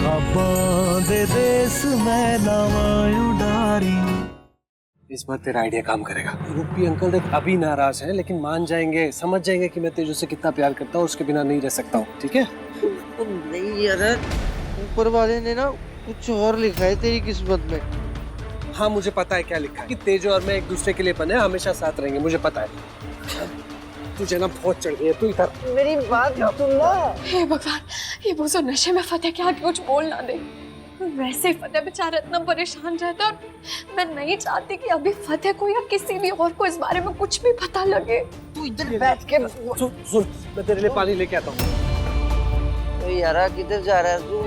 दे देस में लावायु डारी। इस बार तेरा आइडिया काम करेगा। रूपी अंकल देख अभी नाराज है, लेकिन मान जाएंगे, समझ जाएंगे कि मैं तेजू से कितना प्यार करता हूँ, उसके बिना नहीं रह सकता हूँ। ठीक है? नहीं यार, ऊपर वाले ने ना कुछ और लिखा है तेरी किस्मत में। हाँ मुझे पता है क्या लिखा है, कि तेजू और मैं एक दूसरे के लिए बने, हमेशा साथ रहेंगे, मुझे पता है। तुझे ना बहुत चढ़ गई है, तू इधर मेरी बात सुन ना। हे भगवान, ये वो नशे में फतेह के आगे कुछ बोल ना दे। वैसे ही फतेह बेचारा इतना परेशान रहता है और मैं नहीं चाहती कि अभी फतेह को या किसी भी और को इस बारे में कुछ भी पता लगे। तू इधर बैठ के सुन, मैं तेरे लिए पानी लेके आता हूँ। यार किधर जा रहा है तू?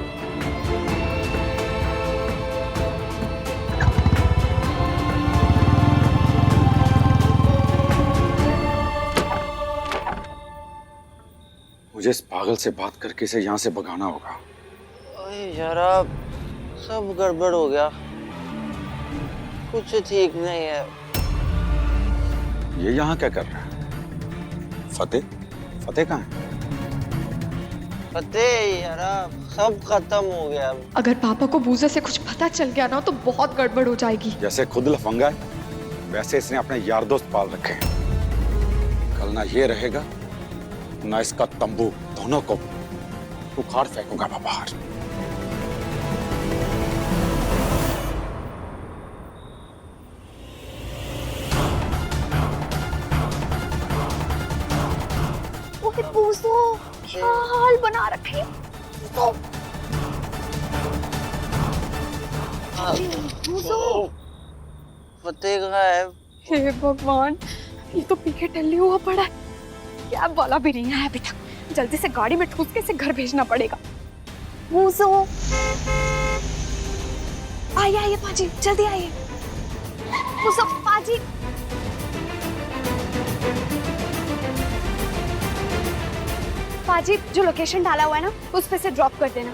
मुझे इस पागल से बात करके इसे यहाँ से भगाना होगा। ओए यार सब गड़बड़ हो गया, कुछ ठीक नहीं है। ये यहाँ क्या कर रहा है? फतेह कहाँ है? फतेह यार सब खत्म हो गया। अगर पापा को बूजा से कुछ पता चल गया ना तो बहुत गड़बड़ हो जाएगी। जैसे खुद लफंगा है वैसे इसने अपने यार दोस्त पाल रखे हैं। कल ना ये रहेगा ना इसका तंबू, दोनों को उखाड़ फेंकूंगा मैं बाहर। ओए बूजो, क्या हाल बना रखे हैं? बूजो, फतेह कहाँ है? हे भगवान, ये तो पीके टल्ली हुआ पड़ा है। कैब वाला भी नहीं आया अभी तक। जल्दी से गाड़ी में ठूस के इसे घर भेजना पड़ेगा। बूजो, आइए पाजी, जल्दी आइए। बूजो, पाजी। पाजी, जो लोकेशन डाला हुआ है ना, उस पे से ड्रॉप कर देना।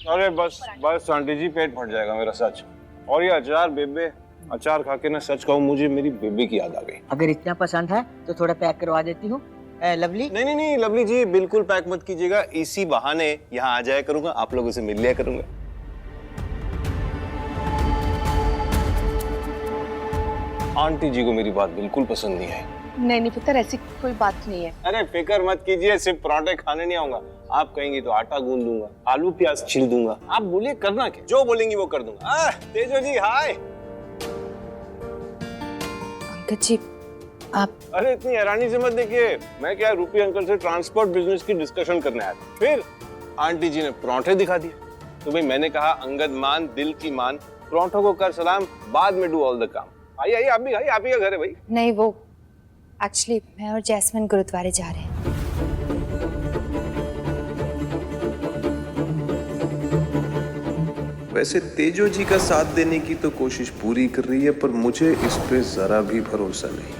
अरे बस आंटी जी, पेट फट जाएगा मेरा सच। और ये अचार बेबे, अचार खा के ना सच कहूँ मुझे मेरी बेबे की याद आ गई। अगर इतना पसंद है तो थोड़ा पैक करवा देती हूँ। लवली नहीं लवली जी, बिल्कुल पैक मत कीजिएगा। इसी बहाने यहाँ आ जाया करूंगा, आप लोगों से मिल लिया करूंगा। आंटी जी को मेरी बात बिल्कुल पसंद नहीं है। नहीं पुत्र, ऐसी कोई बात नहीं है। अरे फिक्र मत कीजिए, सिर्फ पराठे खाने नहीं आऊंगा। आप कहेंगी तो आटा गूंद दूंगा, आलू प्याज छील दूंगा। आप बोलिए करना क्या, जो बोलेंगी वो कर दूंगा। तेजो जी हाय। अंकल जी आप। अरे इतनी हैरानी से मत देखिए, मैं क्या रूपी अंकल से ट्रांसपोर्ट बिजनेस की डिस्कशन करने आया था। फिर आंटी जी ने पराठे दिखा दिए, तो भाई मैंने कहा अंगद मान दिल की मान, पराठों को कर सलाम, बाद में डू ऑल द काम। आइए आप भी खाइए, आप ही का घर है भाई। नहीं, वो एक्चुअली मैं और जैस्मिन गुरुद्वारे जा रहे हैं। वैसे तेजो जी का साथ देने की तो कोशिश पूरी कर रही है, पर मुझे इस पे जरा भी भरोसा नहीं।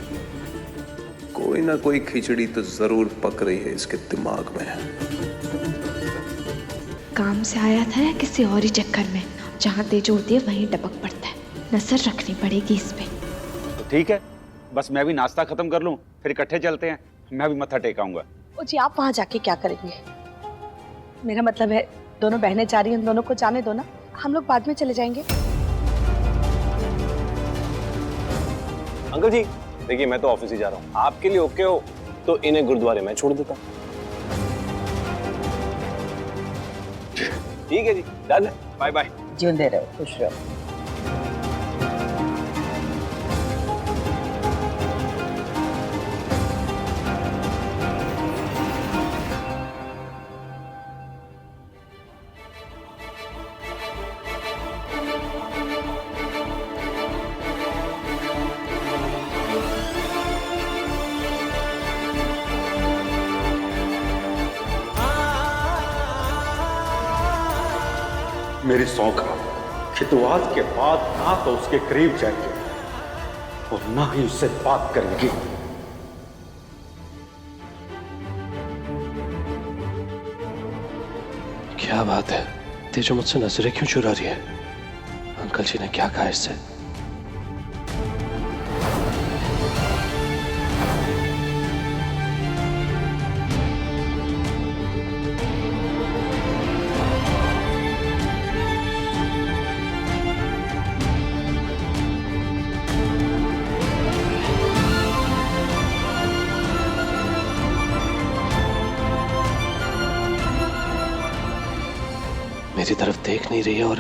कोई ना कोई खिचड़ी तो जरूर पक रही है इसके दिमाग में। काम से आया था या किसी और ही चक्कर में? जहाँ तेज होती है वहीं टपक पड़ता है। नजर रखनी पड़ेगी इस पे। तो ठीक है, बस मैं भी नाश्ता खत्म कर लूं, फिर इकट्ठे चलते हैं। मैं भी मत्था टेकाऊंगा। ओ जी, आप वहाँ जाके क्या करेंगे? मेरा मतलब है दोनों बहनें जा रही हैं, दोनों को जाने दो ना, हम लोग बाद में चले जाएंगे। अंकल जी देखिए, मैं तो ऑफिस ही जा रहा हूँ। आपके लिए ओके हो तो इन्हें गुरुद्वारे में छोड़ देता हूँ। ठीक है जी, डन। Bye bye. जिंदे रहो, खुश रहो। मेरी सौख कि तू आज के बाद ना तो उसके करीब जाएगी और ना ही उससे बात करेंगी। क्या बात है, तेजो मुझसे नजरें क्यों चुरा रही है? अंकल जी ने क्या कहा इससे? मेरी तरफ देख नहीं रही है और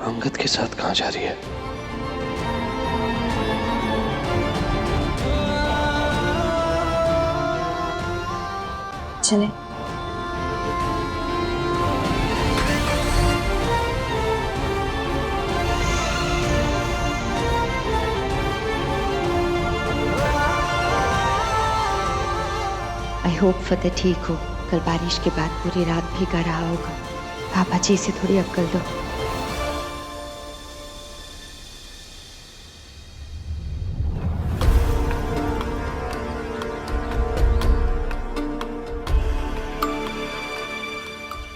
अंगद के साथ कहाँ जा रही है? चले। आई होप फतेह ठीक हो। कल बारिश के बाद पूरी रात भीगा रहा होगा। पापा जी इसे थोड़ी अक्ल दो।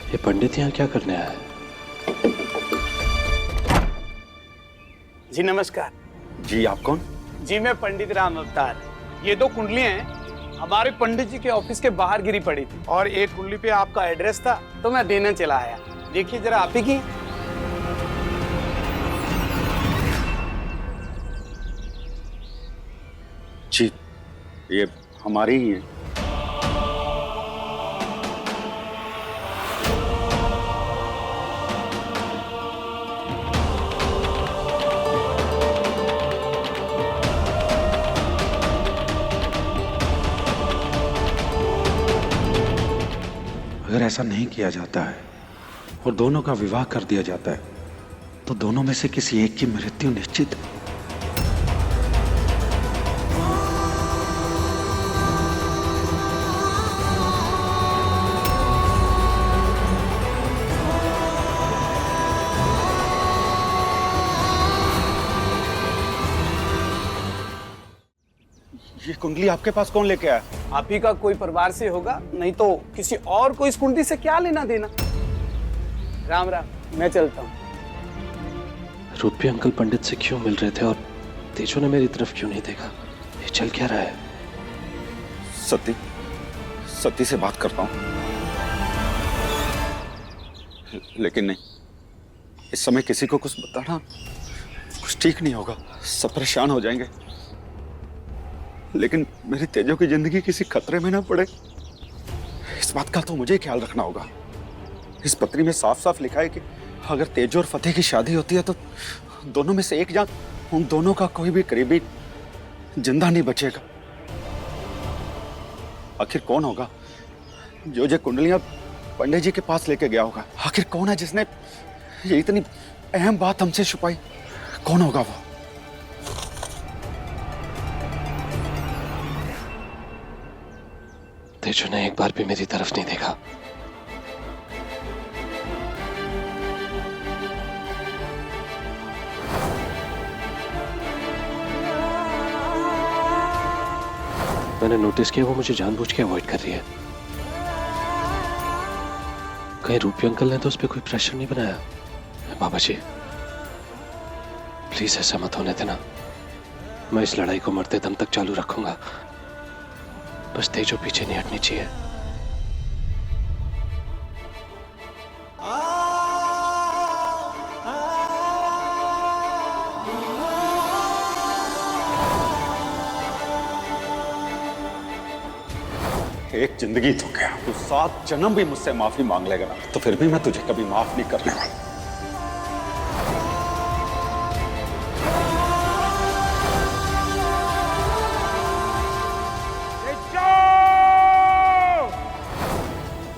ये पंडित यहाँ क्या करने आया है? जी नमस्कार। जी आप कौन? जी मैं पंडित राम अवतार। ये दो कुंडलियां हैं, हमारे पंडित जी के ऑफिस के बाहर गिरी पड़ी थी और एक कुंडली पे आपका एड्रेस था तो मैं देने चला आया। देखिए जरा आप ही की। जी ये हमारी ही है। अगर ऐसा नहीं किया जाता है और दोनों का विवाह कर दिया जाता है तो दोनों में से किसी एक की मृत्यु निश्चित है। ये कुंडली आपके पास कौन लेके आया? आप ही का कोई परिवार से होगा, नहीं तो किसी और को इस कुंडली से क्या लेना देना। राम राम, मैं चलता हूँ। रूपी अंकल पंडित से क्यों मिल रहे थे और तेजो ने मेरी तरफ क्यों नहीं देखा? ये चल क्या रहा है? सती से बात करता हूँ, लेकिन नहीं, इस समय किसी को कुछ बताना कुछ ठीक नहीं होगा। सब परेशान हो जाएंगे। लेकिन मेरी तेजो की जिंदगी किसी खतरे में ना पड़े, इस बात का तो मुझे ख्याल रखना होगा। इस पत्री में साफ साफ लिखा है कि अगर तेजो और फतेह की शादी होती है तो दोनों में से एक जान, उन दोनों का कोई भी करीबी जिंदा नहीं बचेगा। आखिर कौन होगा जो ये कुंडलियां पंडित जी के पास लेके गया होगा? आखिर कौन है जिसने ये इतनी अहम बात हमसे छुपाई? कौन होगा वो? तेजो ने एक बार भी मेरी तरफ नहीं देखा। मैंने नोटिस किया वो मुझे जानबूझ के अवॉइड कर रही है। कहीं रूपी अंकल ने तो उस पर कोई प्रेशर नहीं बनाया? बाबा जी प्लीज ऐसा मत होने देना। मैं इस लड़ाई को मरते दम तक चालू रखूंगा। बस तेजो पीछे नहीं हटनी चाहिए। एक जिंदगी तो क्या, तू 7 जन्म भी मुझसे माफी मांग लेगा ना, तो फिर भी मैं तुझे कभी माफ नहीं करने वाला।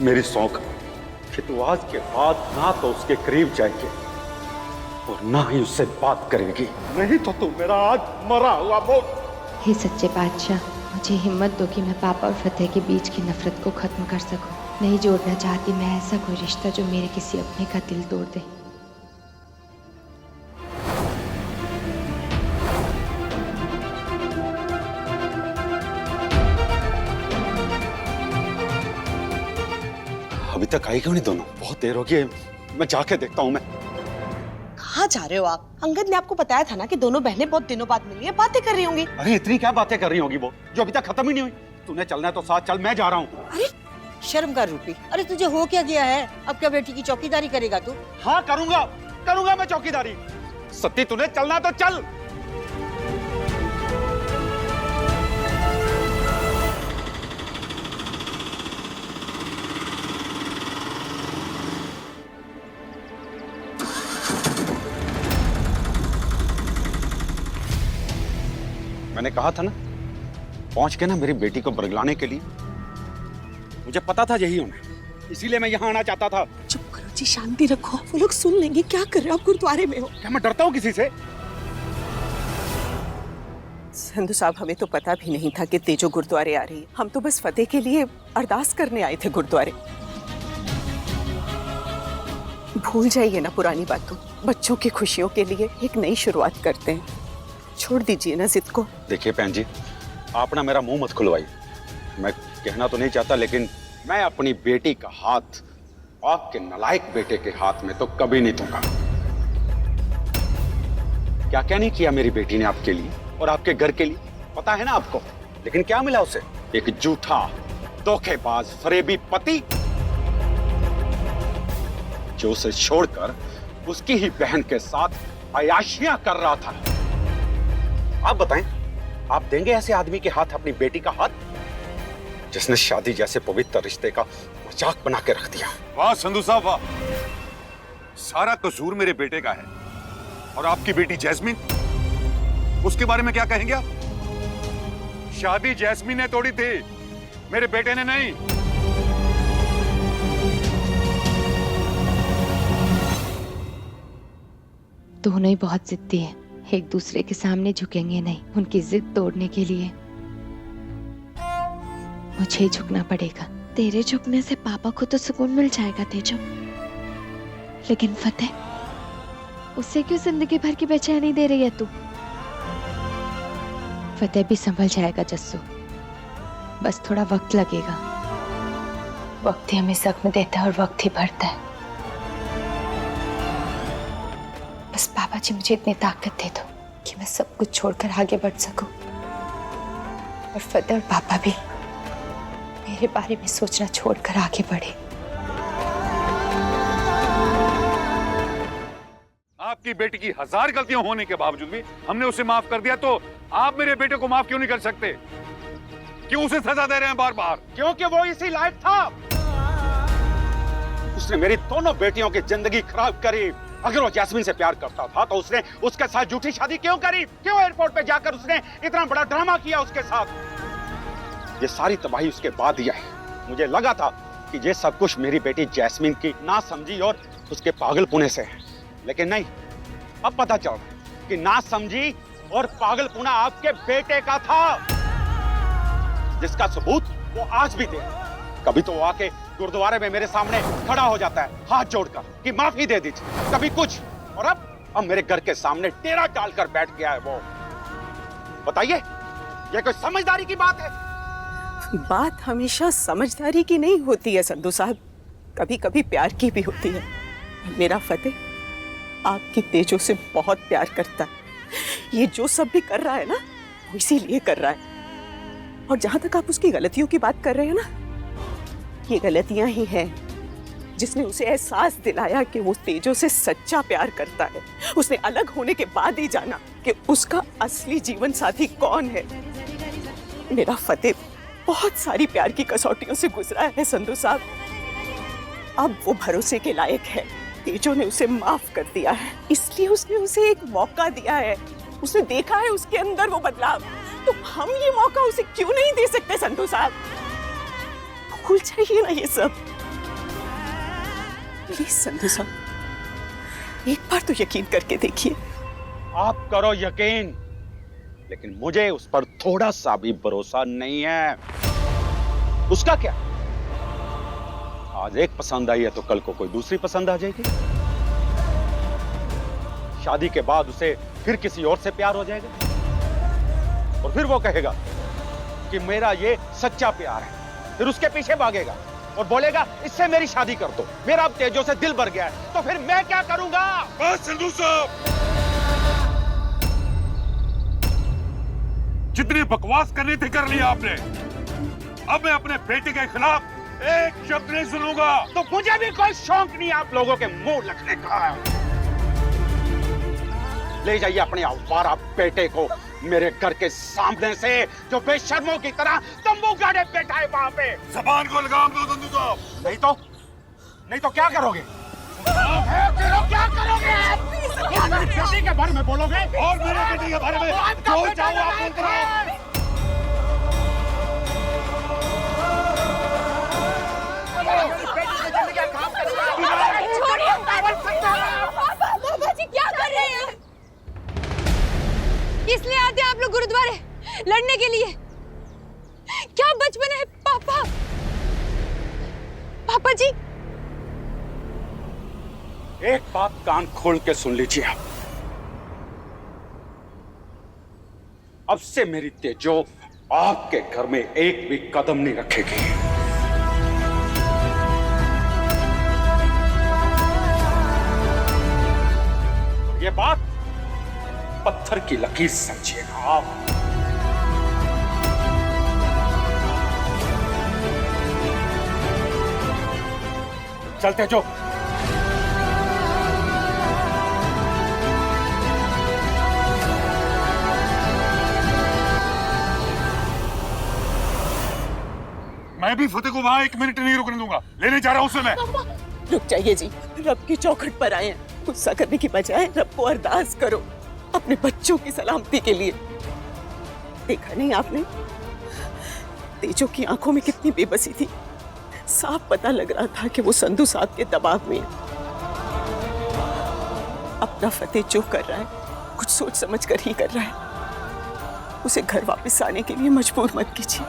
मेरी सौंक कि तू आज के बाद ना तो उसके करीब जाएगी और ना ही उससे बात करेगी, नहीं तो तू मेरा आज मरा हुआ बोल। हे सच्चे बादशाह, मुझे हिम्मत दो कि मैं पापा और फतेह के बीच की नफरत को खत्म कर सकूं। नहीं जोड़ना चाहती मैं ऐसा कोई रिश्ता जो मेरे किसी अपने का दिल तोड़ दे। अभी तक आई क्यों नहीं दोनों? बहुत देर हो गई, मैं जाके देखता हूँ। मैं कहाँ जा रहे हो आप? अंगद ने आपको बताया था ना कि दोनों बहनें बहुत दिनों बाद मिली है, बातें कर रही होंगी। अरे इतनी क्या बातें कर रही होगी वो, जो अभी तक खत्म ही नहीं हुई? तूने चलना है तो साथ चल, मैं जा रहा हूँ। अरे शर्म कर रूपी, अरे तुझे हो क्या गया है? अब क्या बेटी की चौकीदारी करेगा तू? हाँ करूंगा मैं चौकीदारी। सत्ती तूने चलना तो चल। मैंने कहा था ना, पहुंच के ना मेरी बेटी को बरगलाने के लिए। मुझे पता था यही होना, इसीलिए मैं यहाँ आना चाहता था। चुप करो जी, शांति रखो, वो लोग सुन लेंगे। क्या कर रहे हो आप? गुरुद्वारे में हो। क्या मैं डरता हूँ किसी से? संधू साहब, हमें तो पता भी नहीं था कि तेजो गुरुद्वारे आ रही है। हम तो बस फतेह के लिए अरदास करने आए थे गुरुद्वारे। भूल जाइए ना पुरानी बातों। बच्चों की खुशियों के लिए एक नई शुरुआत करते हैं। छोड़ दीजिए ना जिद को। देखिए बहन जी, आप ना मेरा मुंह मत खुलवाइए। मैं कहना तो नहीं चाहता, लेकिन मैं अपनी बेटी का हाथ आपके नालायक बेटे के हाथ में तो कभी नहीं दूंगा। क्या क्या नहीं किया मेरी बेटी ने आपके लिए और आपके घर के लिए, पता है ना आपको। लेकिन क्या मिला उसे? एक झूठा, धोखेबाज, फरेबी पति जो उसे छोड़कर उसकी ही बहन के साथ अयाशियां कर रहा था। आप बताएं, आप देंगे ऐसे आदमी के हाथ अपनी बेटी का हाथ, जिसने शादी जैसे पवित्र रिश्ते का मजाक बना के रख दिया? वाह संधू साहब वाह, सारा कसूर मेरे बेटे का है। और आपकी बेटी जैस्मीन, उसके बारे में क्या कहेंगे आप? शादी जैस्मीन ने तोड़ी थी, मेरे बेटे ने नहीं। दोनों ही बहुत जिद्दी हैं, एक दूसरे के सामने झुकेंगे नहीं। उनकी जिद तोड़ने के लिए मुझे ही झुकना पड़ेगा। तेरे झुकने से पापा को तो सुकून मिल जाएगा तेजो, लेकिन फतेह, उसे क्यों जिंदगी भर की बेचैनी दे रही है तू? फतेह भी संभल जाएगा जस्सू, बस थोड़ा वक्त लगेगा। वक्त ही हमें जख्म देता है और वक्त ही भरता है। बस पापा जी मुझे इतनी ताकत दे दो कि मैं सब कुछ छोड़कर आगे बढ़ सकूं, और फतेह और पापा भी मेरे बारे में सोचना छोड़कर आगे बढ़े। आपकी बेटी की 1000 गलतियां होने के बावजूद भी हमने उसे माफ कर दिया, तो आप मेरे बेटे को माफ क्यों नहीं कर सकते? क्यों उसे सजा दे रहे हैं बार बार? क्योंकि वो इसी लायक था। उसने मेरी दोनों बेटियों की जिंदगी खराब करी। अगर वो जैस्मीन से प्यार करता था तो उसने उसके साथ झूठी शादी क्यों करी? क्यों एयरपोर्ट पे जाकर उसने इतना बड़ा ड्रामा किया उसके साथ? ये सारी तबाही उसके बाद ही आई। मुझे लगा था कि ये सब कुछ मेरी बेटी जैस्मीन की नासमझी और उसके पागलपुने से है, लेकिन नहीं। अब पता चल कि नासमझी और पागलपुना आपके बेटे का था, जिसका सबूत वो आज भी दे। कभी तो वो आके गुरुद्वारे में मेरे सामने खड़ा हो जाता है हाथ जोड़कर कि माफी दे दीजिए, कभी कुछ, और अब मेरे घर के सामने डेरा डालकर बैठ गया है वो। बताइए, ये कोई समझदारी की बात है? बात हमेशा समझदारी की नहीं होती है संधू साहब, कभी कभी प्यार की भी होती है। मेरा फतेह आपकी तेजो से बहुत प्यार करता है। ये जो सब भी कर रहा है ना, वो इसीलिए कर रहा है। और जहां तक आप उसकी गलतियों की बात कर रहे हैं ना, ये गलतियां ही हैं जिसने उसे एहसास दिलाया कि वो तेजो से सच्चा प्यार करता है। उसने अलग होने के बाद ही जाना कि उसका असली जीवन साथी कौन है। मेरा फतेह बहुत सारी प्यार की कसौटियों से गुजरा है संधू साहब। अब वो भरोसे के लायक है। तेजो ने उसे माफ कर दिया है, इसलिए उसने उसे एक मौका दिया है। उसने देखा है उसके अंदर वो बदलाव, तो हम ये मौका उसे क्यों नहीं दे सकते संधू साहब? भूल जाइए ना ये सब, प्लीज संधू साहब, एक बार तो यकीन करके देखिए। आप करो यकीन, लेकिन मुझे उस पर थोड़ा सा भी भरोसा नहीं है। उसका क्या, आज एक पसंद आई है तो कल को कोई दूसरी पसंद आ जाएगी। शादी के बाद उसे फिर किसी और से प्यार हो जाएगा, और फिर वो कहेगा कि मेरा ये सच्चा प्यार है। फिर उसके पीछे भागेगा और बोलेगा इससे मेरी शादी कर दो, मेरा अब तेजो से दिल भर गया है। तो फिर मैं क्या करूंगा? बस संधू साहब, जितनी बकवास करनी थी कर लिया आपने। अब मैं अपने बेटे के खिलाफ एक शब्द नहीं सुनूंगा। तो मुझे भी कोई शौक नहीं आप लोगों के मुंह लगने का। ले जाइए अपने आवारा बेटे को मेरे घर के सामने से, जो बेशर्मों की तरह तंबू गाड़े बैठा है वहां पे। जबान को लगाम दो संधू साहब। नहीं तो क्या करोगे? क्या करोगे? बेटी के बारे में बोलोगे और मेरे बेटे के बारे में जो चाहो आप बोलते रहो। पापा जी क्या कर रहे हैं? इसलिए आते हैं आप लोग गुरुद्वारे लड़ने के लिए? क्या बचपन है पापा? पापा जी एक बात कान खोल के सुन लीजिए आप। अब से मेरी तेजो आपके घर में एक भी कदम नहीं रखेगी। ये बात पत्थर की लकीर समझिएगा आप। चलते जो। मैं भी फतेह को वहां 1 मिनट नहीं रुकने दूंगा। लेने जा रहा हूं उसे मैं। रुक जाइए जी, रब की चौखट पर आए हैं। गुस्सा करने की बजाय रब को अरदास करो अपने बच्चों की सलामती के लिए। देखा नहीं आपने तेजो की आंखों में कितनी बेबसी थी। साफ पता लग रहा था कि वो संधू साहब के दबाव में है। अपना फतेह जो कर रहा है कुछ सोच समझ कर ही कर रहा है। उसे घर वापस आने के लिए मजबूर मत कीजिए।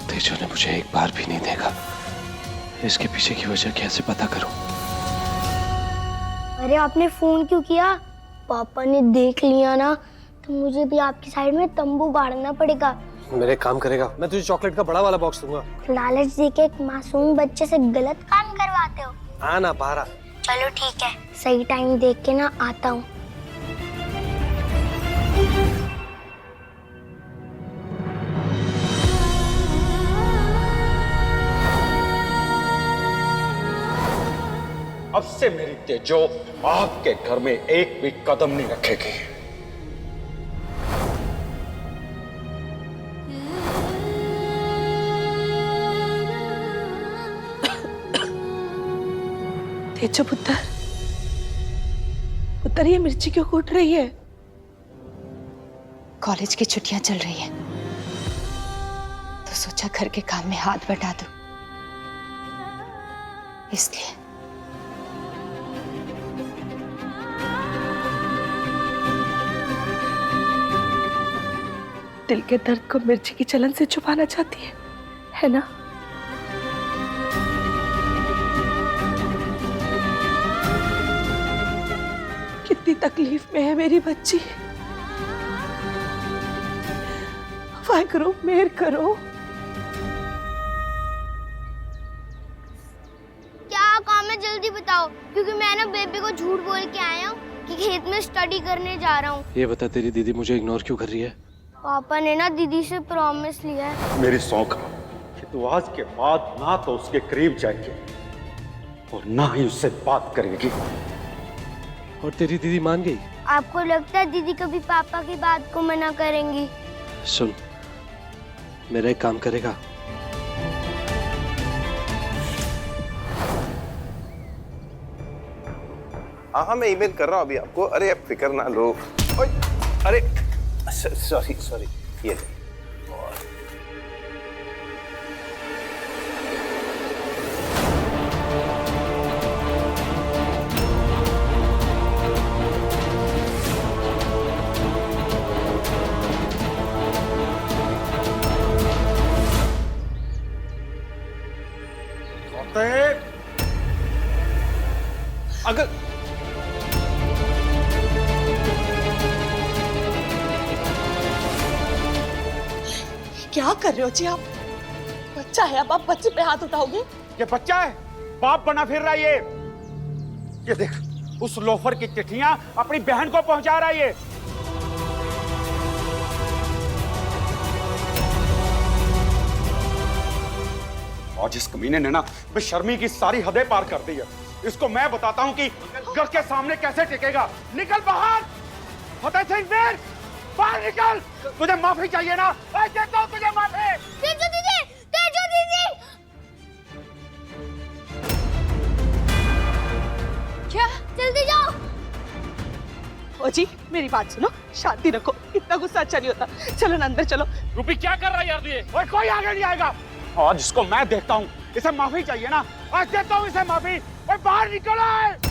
तेजो ने मुझे एक बार भी नहीं देखा। इसके पीछे की वजह कैसे पता करूं? अरे आपने फोन क्यों किया? पापा ने देख लिया ना तो मुझे भी आपकी साइड में तंबू गाड़ना पड़ेगा। मेरे काम करेगा। मैं तुझे चॉकलेट का बड़ा वाला बॉक्स दूंगा। लालच दे के एक मासूम बच्चे से गलत काम करवाते हो। हाँ ना पारा। चलो ठीक है, सही टाइम देख के ना आता हूँ। अब से मेरी तेजो आपके घर में एक भी कदम नहीं रखेगी। तेजो पुत्र, पुत्र ये मिर्ची क्यों कूट रही है? कॉलेज की छुट्टियां चल रही हैं, तो सोचा घर के काम में हाथ बटा दूं, इसलिए। दिल के दर्द को मिर्ची की चलन से छुपाना चाहती है ना? कितनी तकलीफ में है मेरी बच्ची। वाहिगुरु मेहर करो। क्या काम है जल्दी बताओ, क्योंकि मैं ना बेबी को झूठ बोल के आया हूँ कि खेत में स्टडी करने जा रहा हूँ। ये बता तेरी दीदी मुझे इग्नोर क्यों कर रही है? पापा ने ना दीदी से प्रॉमिस लिया है। मेरी सौंख कि तू आज के बाद ना तो उसके करीब जाएगी और ना ही उससे बात करेगी। और तेरी दीदी मान गई? आपको लगता है दीदी कभी पापा की बात को मना करेंगी? सुन, मेरा एक काम करेगा। हाँ मैं ईमेल कर रहा हूँ अभी आपको। अरे आप फिक्र ना लो। अरे सॉरी ये अगर क्या कर रहे हो जी आप? बच्चा है, अब आप बच्चे पे हाथ उठाओगे? ये बच्चा है, बाप बना फिर रहा है ये देख उस लोफर की चिट्ठियां अपनी बहन को पहुंचा रहा है ये। आज इस कमीने ने ना बेशर्मी की सारी हदें पार कर दी है। इसको मैं बताता हूं कि घर के सामने कैसे टिकेगा। निकल बाहर, फतेह सिंह वीर, बाहर निकल। तुझे माफी चाहिए ना? मैं देता हूं तुझे माफी। तेजो दीदी, तेजो दीदी। क्या? जल्दी जाओ। ओ जी मेरी बात सुनो, शांति रखो, इतना गुस्सा अच्छा नहीं होता। चलो ना अंदर चलो। रूपी क्या कर रहा है यार ये? ओए कोई आगे नहीं आएगा। आज इसको मैं देखता हूं, इसे माफी चाहिए ना? आज देता हूं इसे माफी। ओए बाहर निकलो।